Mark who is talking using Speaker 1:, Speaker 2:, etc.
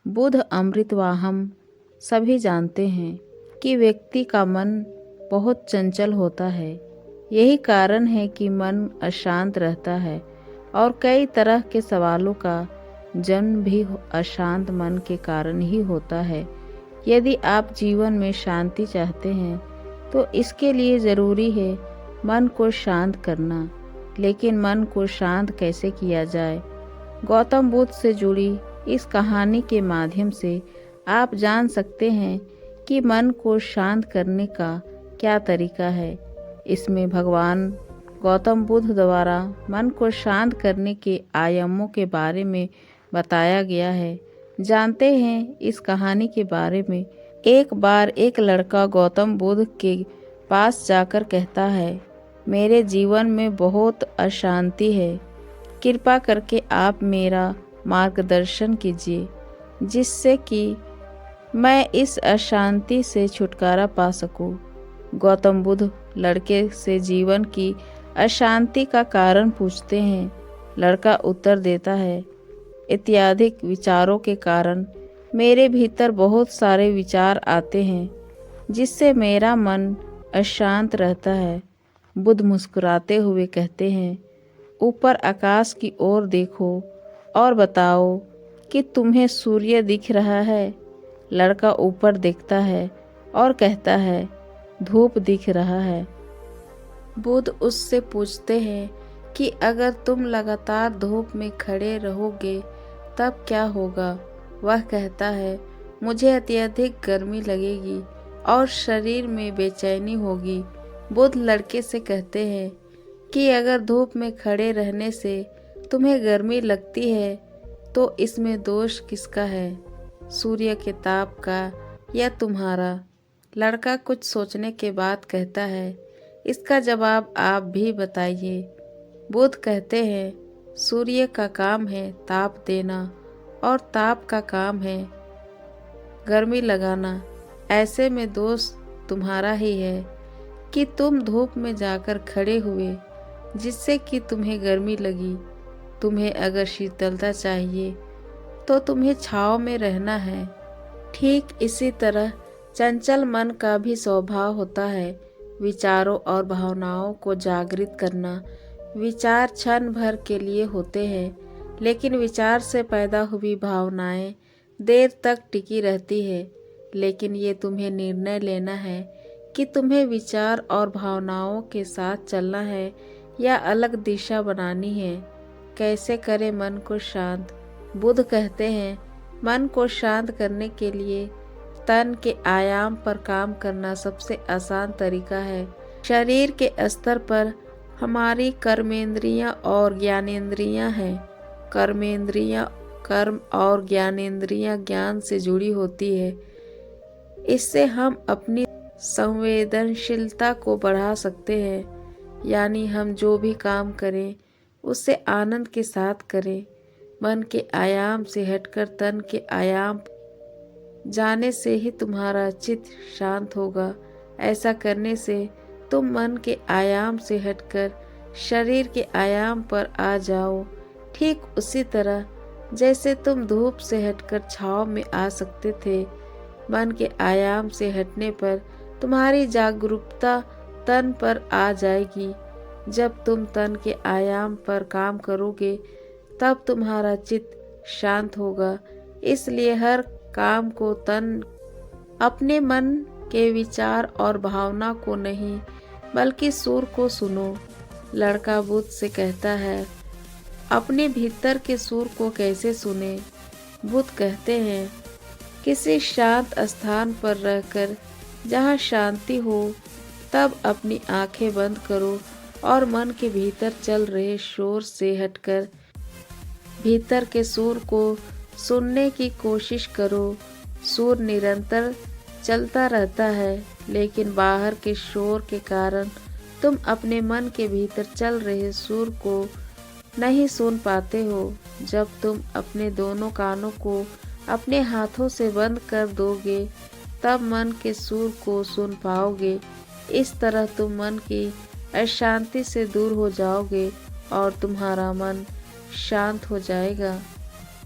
Speaker 1: बुध अमृतवाहम सभी जानते हैं कि व्यक्ति का मन बहुत चंचल होता है। यही कारण है कि मन अशांत रहता है और कई तरह के सवालों का जन्म भी अशांत मन के कारण ही होता है। यदि आप जीवन में शांति चाहते हैं तो इसके लिए ज़रूरी है मन को शांत करना। लेकिन मन को शांत कैसे किया जाए? गौतम बुद्ध से जुड़ी इस कहानी के माध्यम से आप जान सकते हैं कि मन को शांत करने का क्या तरीका है। इसमें भगवान गौतम बुद्ध द्वारा मन को शांत करने के आयामों के बारे में बताया गया है। जानते हैं इस कहानी के बारे में। एक बार एक लड़का गौतम बुद्ध के पास जाकर कहता है, मेरे जीवन में बहुत अशांति है, कृपा करके आप मेरा मार्गदर्शन कीजिए जिससे कि मैं इस अशांति से छुटकारा पा सकूं। गौतम बुद्ध लड़के से जीवन की अशांति का कारण पूछते हैं। लड़का उत्तर देता है, अत्यधिक विचारों के कारण मेरे भीतर बहुत सारे विचार आते हैं जिससे मेरा मन अशांत रहता है। बुद्ध मुस्कुराते हुए कहते हैं, ऊपर आकाश की ओर देखो और बताओ कि तुम्हें सूर्य दिख रहा है। लड़का ऊपर देखता है और कहता है, धूप दिख रहा है। बुद्ध उससे पूछते हैं कि अगर तुम लगातार धूप में खड़े रहोगे तब क्या होगा? वह कहता है, मुझे अत्यधिक गर्मी लगेगी और शरीर में बेचैनी होगी। बुद्ध लड़के से कहते हैं कि अगर धूप में खड़े रहने से तुम्हें गर्मी लगती है तो इसमें दोष किसका है, सूर्य के ताप का या तुम्हारा? लड़का कुछ सोचने के बाद कहता है, इसका जवाब आप भी बताइए। बुद्ध कहते हैं, सूर्य का काम है ताप देना और ताप का काम है गर्मी लगाना। ऐसे में दोष तुम्हारा ही है कि तुम धूप में जाकर खड़े हुए जिससे कि तुम्हें गर्मी लगी। तुम्हें अगर शीतलता चाहिए तो तुम्हें छांव में रहना है। ठीक इसी तरह चंचल मन का भी स्वभाव होता है विचारों और भावनाओं को जागृत करना। विचार क्षण भर के लिए होते हैं, लेकिन विचार से पैदा हुई भावनाएं देर तक टिकी रहती है। लेकिन ये तुम्हें निर्णय लेना है कि तुम्हें विचार और भावनाओं के साथ चलना है या अलग दिशा बनानी है। कैसे करें मन को शांत? बुद्ध कहते हैं, मन को शांत करने के लिए तन के आयाम पर काम करना सबसे आसान तरीका है। शरीर के स्तर पर हमारी कर्मेंद्रियां और ज्ञानेंद्रियां हैं। कर्मेंद्रियां कर्म और ज्ञानेंद्रियां ज्ञान से जुड़ी होती है। इससे हम अपनी संवेदनशीलता को बढ़ा सकते हैं, यानी हम जो भी काम करें उसे आनंद के साथ करें। मन के आयाम से हटकर तन के आयाम जाने से ही तुम्हारा चित्त शांत होगा। ऐसा करने से तुम मन के आयाम से हटकर शरीर के आयाम पर आ जाओ। ठीक उसी तरह जैसे तुम धूप से हटकर छांव में आ सकते थे। मन के आयाम से हटने पर तुम्हारी जागरूकता तन पर आ जाएगी। जब तुम तन के आयाम पर काम करोगे तब तुम्हारा चित्त शांत होगा। इसलिए हर काम को तन अपने मन के विचार और भावना को नहीं बल्कि सुर को सुनो। लड़का बुद्ध से कहता है, अपने भीतर के सुर को कैसे सुने? बुद्ध कहते हैं, किसी शांत स्थान पर रहकर जहाँ शांति हो तब अपनी आंखें बंद करो और मन के भीतर चल रहे शोर से हटकर भीतर के सुर को सुनने की कोशिश करो। सुर निरंतर चलता रहता है, लेकिन बाहर के शोर के कारण तुम अपने मन के भीतर चल रहे सुर को नहीं सुन पाते हो। जब तुम अपने दोनों कानों को अपने हाथों से बंद कर दोगे तब मन के सुर को सुन पाओगे। इस तरह तुम मन की अशांति से दूर हो जाओगे और तुम्हारा मन शांत हो जाएगा।